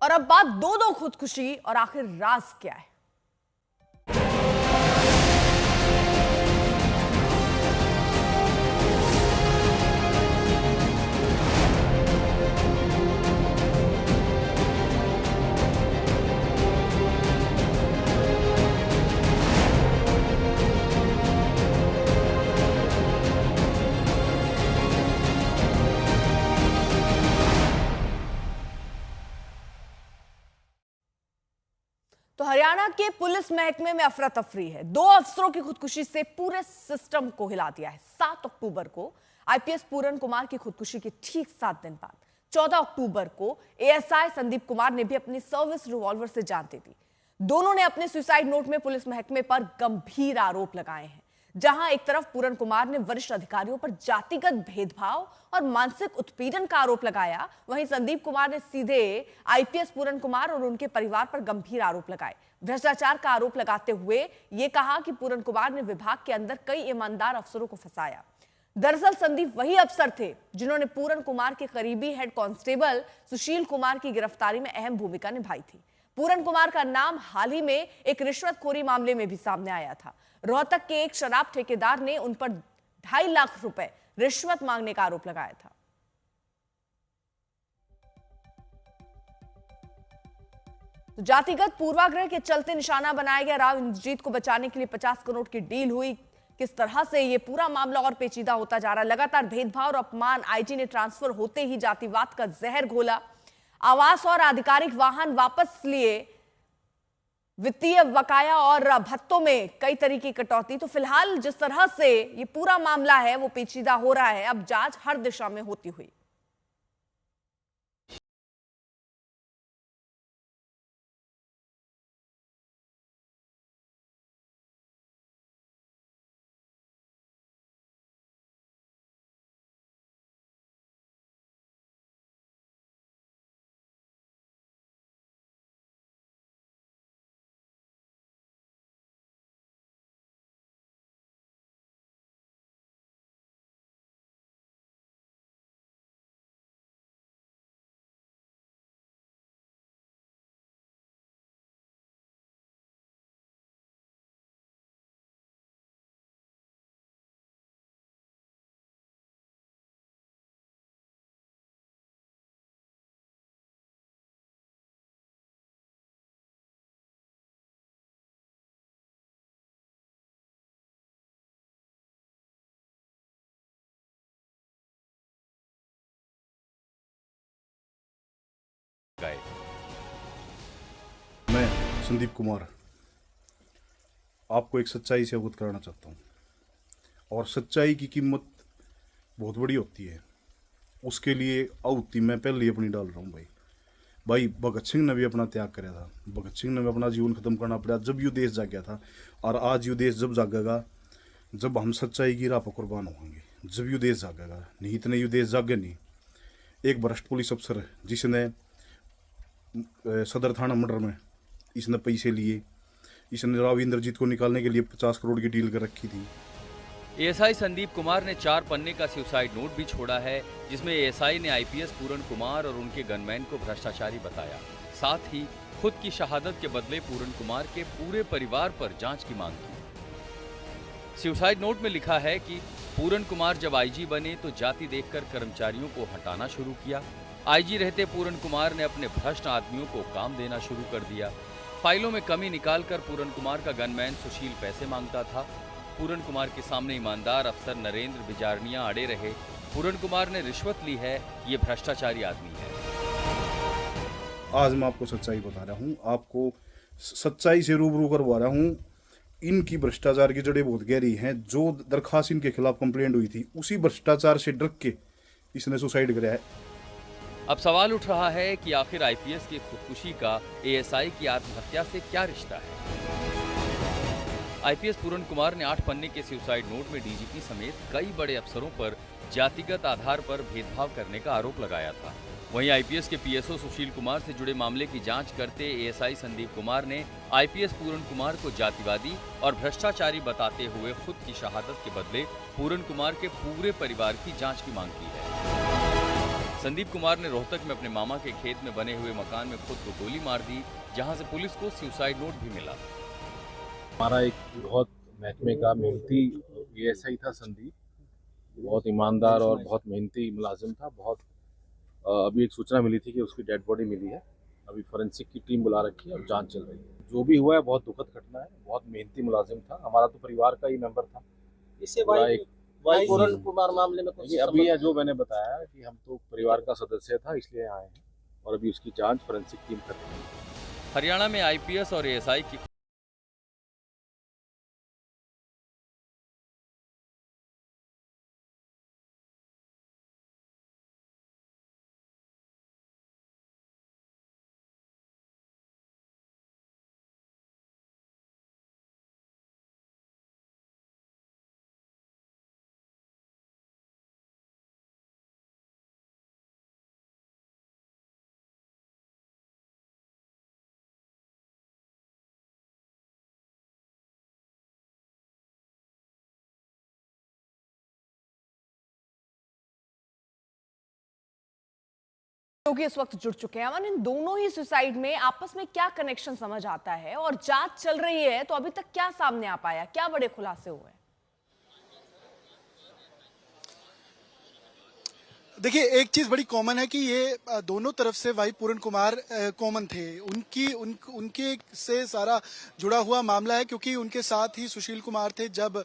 और अब बात दो खुदकुशी और आखिर राज क्या है। तो हरियाणा के पुलिस महकमे में अफरा तफरी है। 2 अफसरों की खुदकुशी से पूरे सिस्टम को हिला दिया है। 7 अक्टूबर को आईपीएस पूरन कुमार की खुदकुशी के ठीक 7 दिन बाद 14 अक्टूबर को एएसआई संदीप कुमार ने भी अपनी सर्विस रिवॉल्वर से जान दे दी। दोनों ने अपने सुसाइड नोट में पुलिस महकमे पर गंभीर आरोप लगाए हैं। जहां एक तरफ पूरन कुमार ने वरिष्ठ अधिकारियों पर जातिगत भेदभाव और मानसिक उत्पीड़न का आरोप लगाया, वहीं संदीप कुमार ने सीधे आईपीएस पूरन कुमार और उनके परिवार पर गंभीर आरोप लगाए। भ्रष्टाचार का आरोप लगाते हुए यह कहा कि पूरन कुमार ने विभाग के अंदर कई ईमानदार अफसरों को फंसाया। दरअसल संदीप वही अफसर थे जिन्होंने पूरन कुमार के करीबी हेड कांस्टेबल सुशील कुमार की गिरफ्तारी में अहम भूमिका निभाई थी। पूरन कुमार का नाम हाल ही में एक रिश्वतखोरी मामले में भी सामने आया था। रोहतक के एक शराब ठेकेदार ने उन पर 2.5 लाख रुपए रिश्वत मांगने का आरोप लगाया था। तो जातिगत पूर्वाग्रह के चलते निशाना बनाया गया राव इंद्रजीत को बचाने के लिए 50 करोड़ की डील हुई। किस तरह से ये पूरा मामला और पेचीदा होता जा रहा है। लगातार भेदभाव और अपमान, आईजी ने ट्रांसफर होते ही जातिवाद का जहर घोला, आवास और आधिकारिक वाहन वापस लिए, वित्तीय बकाया और भत्तों में कई तरह की कटौती। तो फिलहाल जिस तरह से ये पूरा मामला है वो पेचीदा हो रहा है, अब जांच हर दिशा में होती हुई। मैं संदीप कुमार आपको एक सच्चाई से अवगत कराना चाहता हूँ, और सच्चाई की कीमत बहुत बड़ी होती है। उसके लिए आहुति मैं पहले ही अपनी डाल रहा हूँ। भाई भगत सिंह ने भी अपना त्याग कराया था। भगत सिंह ने भी अपना जीवन खत्म करना पड़ा जब ये देश जाग गया था, और आज ये देश जब जागेगा जब हम सच्चाई की राह पर कुर्बान होंगे, जब ये देश जागेगा। नहीं इतने ये देश जागे नहीं। एक भ्रष्ट पुलिस अफसर जिसने सदर थाना मर्डर में इसने पैसे लिए, इसने राव इंद्रजीत को निकालने के लिए 50 करोड़ की डील कर रखी थी। एएसआई संदीप कुमार ने 4 पन्ने का सुसाइड नोट भी छोड़ा है, जिसमें एएसआई ने आईपीएस पूरन कुमार और उनके गनमैन को भ्रष्टाचारी बताया। साथ ही खुद की शहादत के बदले पूरन कुमार के पूरे परिवार पर जांच की मांग की। सुसाइड नोट में लिखा है कि पूरन कुमार जब आईजी बने तो जाति देखकर कर्मचारियों को हटाना शुरू किया। आईजी रहते पूरन कुमार ने अपने भ्रष्ट आदमियों को काम देना शुरू कर दिया। फाइलों में कमी निकालकर पूरन कुमार का गनमैन सुशील पैसे मांगता था। पूरन कुमार के सामने ईमानदार अफसर नरेंद्र बिजारनिया अड़े रहे। पूरन कुमार ने रिश्वत ली है, ये भ्रष्टाचारी आदमी है। आज मैं आपको सच्चाई बता रहा हूँ, आपको सच्चाई से रूबरू करवा रहा हूँ। इनकी भ्रष्टाचार की जड़ें बहुत गहरी हैं। जो दरखास्त इनके खिलाफ कंप्लेंट हुई थी उसी भ्रष्टाचार से डर के इसने सुसाइड कराया है। अब सवाल उठ रहा है कि आखिर आईपीएस की खुदकुशी का एएसआई की आत्महत्या से क्या रिश्ता है। आईपीएस पूरन कुमार ने 8 पन्ने के सुसाइड नोट में डीजीपी समेत कई बड़े अफसरों पर जातिगत आधार पर भेदभाव करने का आरोप लगाया था। वहीं आईपीएस के पीएसओ सुशील कुमार से जुड़े मामले की जांच करते एएसआई संदीप कुमार ने आईपीएस पूरन कुमार को जातिवादी और भ्रष्टाचारी बताते हुए खुद की शहादत के बदले पूरन कुमार के पूरे परिवार की जांच की मांग की है। संदीप कुमार ने रोहतक में अपने मामा के खेत में बने हुए मकान में खुद को गोली मार दी, जहां से पुलिस को सुसाइड नोट भी मिला। हमारा एक बहुत महकमे का मेहनती एएसआई था संदीप, बहुत ईमानदार और बहुत मेहनती मुलाजिम था। अभी एक सूचना मिली थी कि उसकी डेड बॉडी मिली है। अभी फोरेंसिक की टीम बुला रखी है और जांच चल रही है। जो भी हुआ है बहुत दुखद घटना है। बहुत मेहनती मुलाजिम था, हमारा तो परिवार का ही मेंबर था। इससे भाई पूरन कुमार मामले में कुछ अभी जो मैंने बताया कि हम तो परिवार का सदस्य था इसलिए आए हैं और अभी उसकी जांच फोरेंसिक टीम कर रही है। हरियाणा में आईपीएस और एएसआई की क्योंकि इस वक्त जुड़ चुके हैं अमन, इन दोनों ही सुसाइड में आपस में क्या कनेक्शन समझ आता है और जांच चल रही है, तो अभी तक क्या सामने आ पाया, क्या बड़े खुलासे हुए? देखिए, एक चीज बड़ी कॉमन है कि ये दोनों तरफ से भाई पूरन कुमार कॉमन थे। उनके से सारा जुड़ा हुआ मामला है, क्योंकि उनके साथ ही सुशील कुमार थे। जब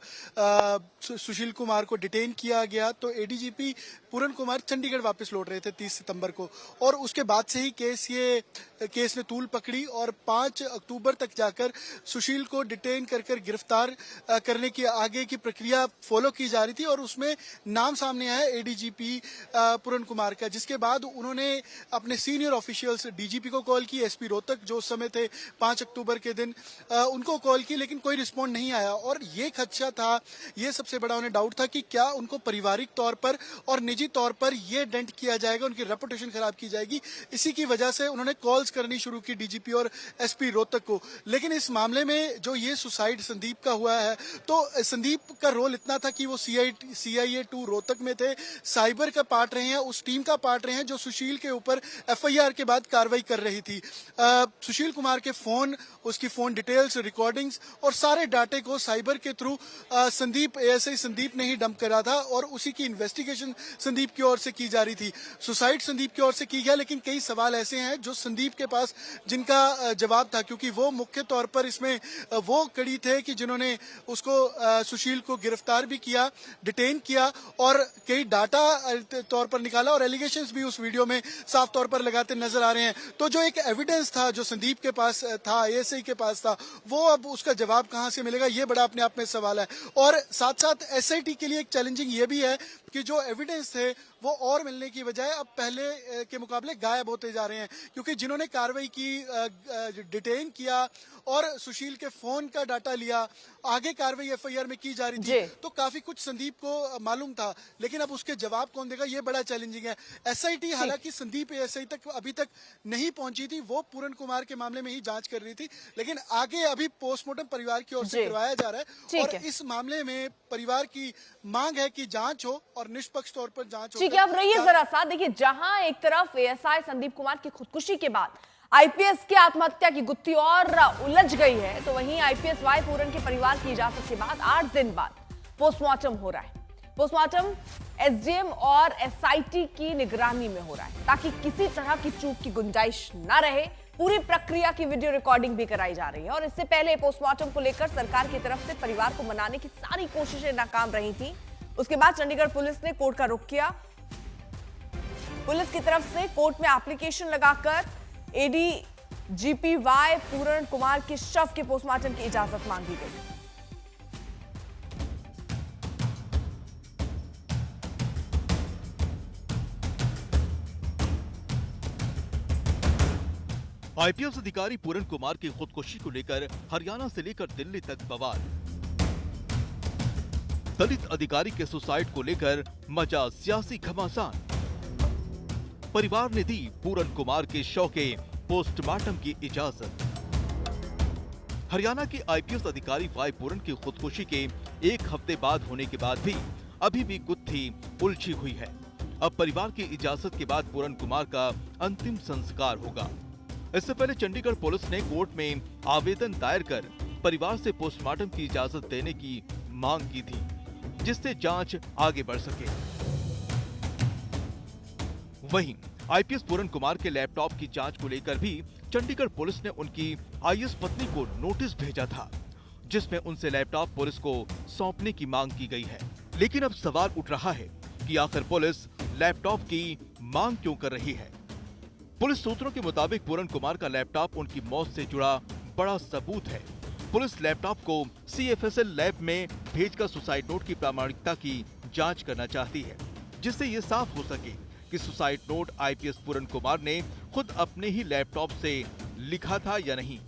सुशील कुमार को डिटेन किया गया तो एडीजीपी पूरन कुमार चंडीगढ़ वापस लौट रहे थे 30 सितंबर को, और उसके बाद से ही केस ने तूल पकड़ी और 5 अक्टूबर तक जाकर सुशील को डिटेन कर गिरफ्तार करने की आगे की प्रक्रिया फॉलो की जा रही थी। और उसमें नाम सामने आया एडीजीपी पूरन कुमार का, जिसके बाद उन्होंने अपने सीनियर ऑफिशियल्स डीजीपी को कॉल की, एसपी रोहतक जो उस समय थे 5 अक्टूबर के दिन उनको कॉल की, लेकिन कोई रिस्पॉन्ड नहीं आया। और ये खदशा था, ये सबसे बड़ा उन्हें डाउट था कि क्या उनको पारिवारिक तौर पर और निजी तौर पर ये डेंट किया जाएगा, उनकी रेपुटेशन खराब की जाएगी। इसी की वजह से उन्होंने कॉल्स करनी शुरू की डीजीपी और एसपी रोहतक को। लेकिन इस मामले में जो ये सुसाइड संदीप का हुआ है, तो संदीप का रोल इतना था कि वो CIA 2 रोहतक में थे, साइबर का पार्ट रहे हैं, उस टीम का पार्ट रहे हैं जो सुशील के ऊपर FIR के बाद कार्रवाई कर रही थी। सुशील कुमार के फोन, उसकी फोन डिटेल्स, रिकॉर्डिंग्स और सारे डाटे को साइबर के थ्रू ASI संदीप ने ही डंप करा था और उसी की इन्वेस्टिगेशन संदीप की ओर से की जा रही थी। सुसाइड संदीप की ओर से की गया, लेकिन कई सवाल ऐसे हैं जो संदीप के पास जिनका जवाब था, क्योंकि वो मुख्य तौर पर इसमें वो कड़ी थे कि जिन्होंने उसको सुशील को गिरफ्तार भी किया, डिटेन किया और कई डाटा तौर पर निकाला, और एलिगेशंस भी उस वीडियो में साफ तौर पर लगाते नजर आ रहे हैं। तो जो एक एविडेंस था जो संदीप के पास था, ASI के पास था, वो अब उसका जवाब कहां से मिलेगा, ये बड़ा अपने आप में सवाल है। और साथ साथ SIT के लिए एक चैलेंजिंग ये भी है कि जो एविडेंस थे वो और मिलने की बजाय अब पहले के मुकाबले गायब होते जा रहे हैं, क्योंकि जिन्होंने कार्रवाई की, डिटेन किया और सुशील के फोन का डाटा लिया, आगे कार्रवाई FIR में की जा रही थी, तो काफी कुछ संदीप को मालूम था, लेकिन अब उसके जवाब कौन देगा, ये बड़ा चैलेंजिंग है। SIT हालांकि संदीप ASI तक अभी तक नहीं पहुंची थी, वो पूरन कुमार के मामले में ही जांच कर रही थी, लेकिन आगे अभी पोस्टमार्टम परिवार की ओर से करवाया जा रहा है। और इस मामले में परिवार की मांग है कि जांच हो और निष्पक्ष तौर पर जांच हो। ठीक है, अब रहिए जरा साथ। देखिए, जहां एक तरफ ASI संदीप कुमार की खुदकुशी के बाद IPS की आत्महत्या की गुत्थी और उलझ गई है, तो वहीं IPS वाई पूरन के परिवार की इजाजत के बाद 8 दिन बाद पोस्टमार्टम हो रहा है। पोस्टमार्टम SDM और SIT की निगरानी में हो रहा है, ताकि किसी तरह की चूक की गुंजाइश न रहे। पूरी प्रक्रिया की वीडियो रिकॉर्डिंग भी कराई जा रही है, और इससे पहले पोस्टमार्टम को लेकर सरकार की तरफ से परिवार को मनाने की सारी कोशिशें नाकाम रही थी। उसके बाद चंडीगढ़ पुलिस ने कोर्ट का रुख किया। पुलिस की तरफ से कोर्ट में एप्लीकेशन लगाकर ADGP वाई पूरन कुमार के शव के पोस्टमार्टम की इजाजत मांगी गई। IPS अधिकारी पूरन कुमार की खुदकुशी को लेकर हरियाणा से लेकर दिल्ली तक बवाल। दलित अधिकारी के सुसाइड को लेकर मचा सियासी घमासान। परिवार ने दी पूरन कुमार के शव के पोस्टमार्टम की इजाजत। हरियाणा के IPS अधिकारी वाई पूरन की खुदकुशी के 1 हफ्ते बाद होने के बाद भी अभी भी गुत्थी उलझी हुई है। अब परिवार की इजाजत के बाद पूरन कुमार का अंतिम संस्कार होगा। इससे पहले चंडीगढ़ पुलिस ने कोर्ट में आवेदन दायर कर परिवार से पोस्टमार्टम की इजाजत देने की मांग की थी, जिससे जांच आगे बढ़ सके। वहीं आईपीएस पूरन कुमार के लैपटॉप की जांच को लेकर भी चंडीगढ़ पुलिस ने उनकी आईएएस पत्नी को नोटिस भेजा था, जिसमें उनसे लैपटॉप पुलिस को सौंपने की मांग की गई है। लेकिन अब सवाल उठ रहा है कि आखिर पुलिस लैपटॉप की मांग क्यों कर रही है। पुलिस सूत्रों के मुताबिक पूरन कुमार का लैपटॉप उनकी मौत से जुड़ा बड़ा सबूत है। पुलिस लैपटॉप को सीएफएसएल लैब में भेजकर सुसाइड नोट की प्रामाणिकता की जांच करना चाहती है, जिससे ये साफ हो सके कि सुसाइड नोट आईपीएस पूरन कुमार ने खुद अपने ही लैपटॉप से लिखा था या नहीं।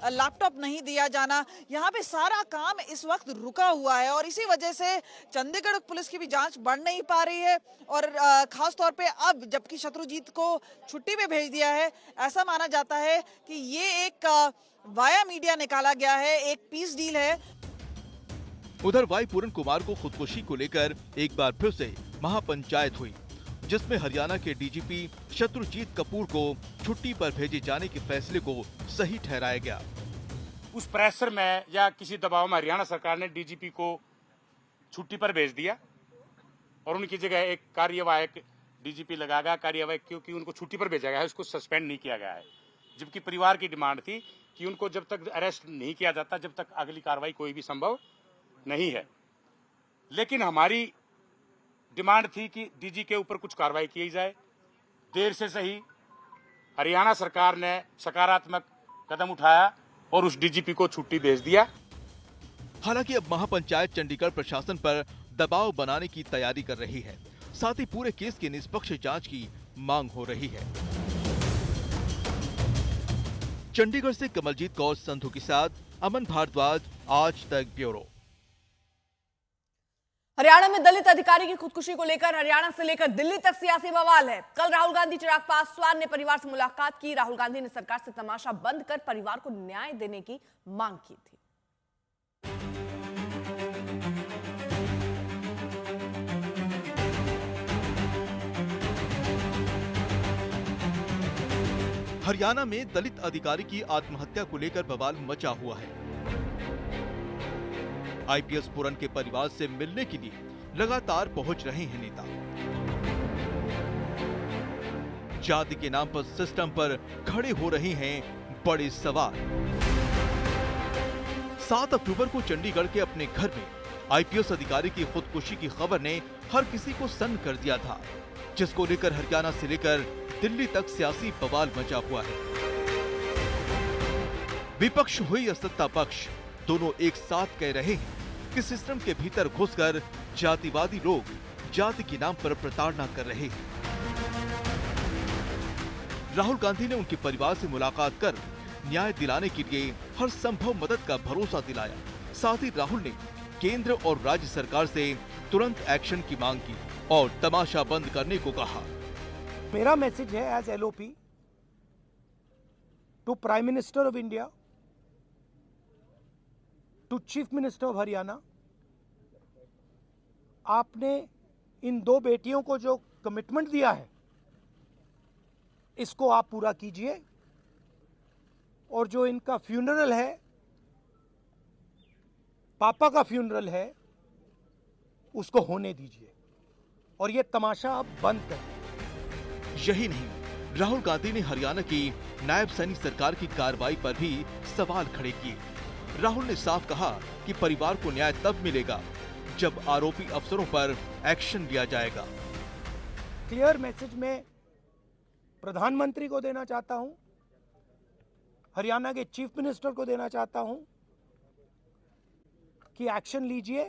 लैपटॉप नहीं दिया जाना, यहाँ पे सारा काम इस वक्त रुका हुआ है और इसी वजह से चंडीगढ़ पुलिस की भी जांच बढ़ नहीं पा रही है। और खास तौर पे अब जबकि शत्रुजीत को छुट्टी पे भेज दिया है, ऐसा माना जाता है कि ये एक वाया मीडिया निकाला गया है, एक पीस डील है। उधर वाई पूरन कुमार को खुदकुशी को लेकर एक बार फिर से महापंचायत हुई, जिसमें हरियाणा के डीजीपी शत्रुजीत कपूर को छुट्टी पर भेजे जाने के फैसले को सही ठहराया गया। उस प्रेशर में या किसी दबाव में हरियाणा सरकार ने डीजीपी को छुट्टी पर भेज दिया और उनकी जगह एक कार्यवाहक डीजीपी लगाया गया। कार्यवाहक क्योंकि उनको छुट्टी पर भेजा गया है, उसको सस्पेंड नहीं किया गया है, जबकि परिवार की डिमांड थी कि उनको जब तक अरेस्ट नहीं किया जाता जब तक अगली कार्रवाई कोई भी संभव नहीं है। लेकिन हमारी डिमांड थी कि डीजी के ऊपर कुछ कार्रवाई की जाए। देर से सही हरियाणा सरकार ने सकारात्मक कदम उठाया और उस डीजीपी को छुट्टी भेज दिया। हालांकि अब महापंचायत चंडीगढ़ प्रशासन पर दबाव बनाने की तैयारी कर रही है, साथ ही पूरे केस की निष्पक्ष जांच की मांग हो रही है। चंडीगढ़ से कमलजीत कौर संधू के साथ अमन भारद्वाज, आज तक ब्यूरो। हरियाणा में दलित अधिकारी की खुदकुशी को लेकर हरियाणा से लेकर दिल्ली तक सियासी बवाल है। कल राहुल गांधी चिराग पासवान ने परिवार से मुलाकात की। राहुल गांधी ने सरकार से तमाशा बंद कर परिवार को न्याय देने की मांग की थी। हरियाणा में दलित अधिकारी की आत्महत्या को लेकर बवाल मचा हुआ है। आईपीएस पूरन के परिवार से मिलने के लिए लगातार पहुंच रहे हैं नेता। जाति के नाम पर सिस्टम पर खड़े हो रहे हैं बड़े सवाल। 7 अक्टूबर को चंडीगढ़ के अपने घर में आईपीएस अधिकारी की खुदकुशी की खबर ने हर किसी को सन्न कर दिया था, जिसको लेकर हरियाणा से लेकर दिल्ली तक सियासी बवाल मचा हुआ है। विपक्ष हो या सत्ता पक्ष, दोनों एक साथ कह रहे हैं कि सिस्टम के भीतर घुसकर जातिवादी लोग जाति के नाम पर प्रताड़ना कर रहे हैं। राहुल गांधी ने उनके परिवार से मुलाकात कर न्याय दिलाने के लिए हर संभव मदद का भरोसा दिलाया। साथ ही राहुल ने केंद्र और राज्य सरकार से तुरंत एक्शन की मांग की और तमाशा बंद करने को कहा। मेरा मैसेज है as LOP to prime minister of India, to chief minister of Haryana, आपने इन 2 बेटियों को जो कमिटमेंट दिया है इसको आप पूरा कीजिए और जो इनका फ्यूनरल है, पापा का फ्यूनरल है, उसको होने दीजिए और ये तमाशा आप बंद करें। यही नहीं, राहुल गांधी ने हरियाणा की नायब सैनी सरकार की कार्रवाई पर भी सवाल खड़े किए। राहुल ने साफ कहा कि परिवार को न्याय तब मिलेगा जब आरोपी अफसरों पर एक्शन लिया जाएगा। क्लियर मैसेज मैं प्रधानमंत्री को देना चाहता हूं, हरियाणा के चीफ मिनिस्टर को देना चाहता हूं कि एक्शन लीजिए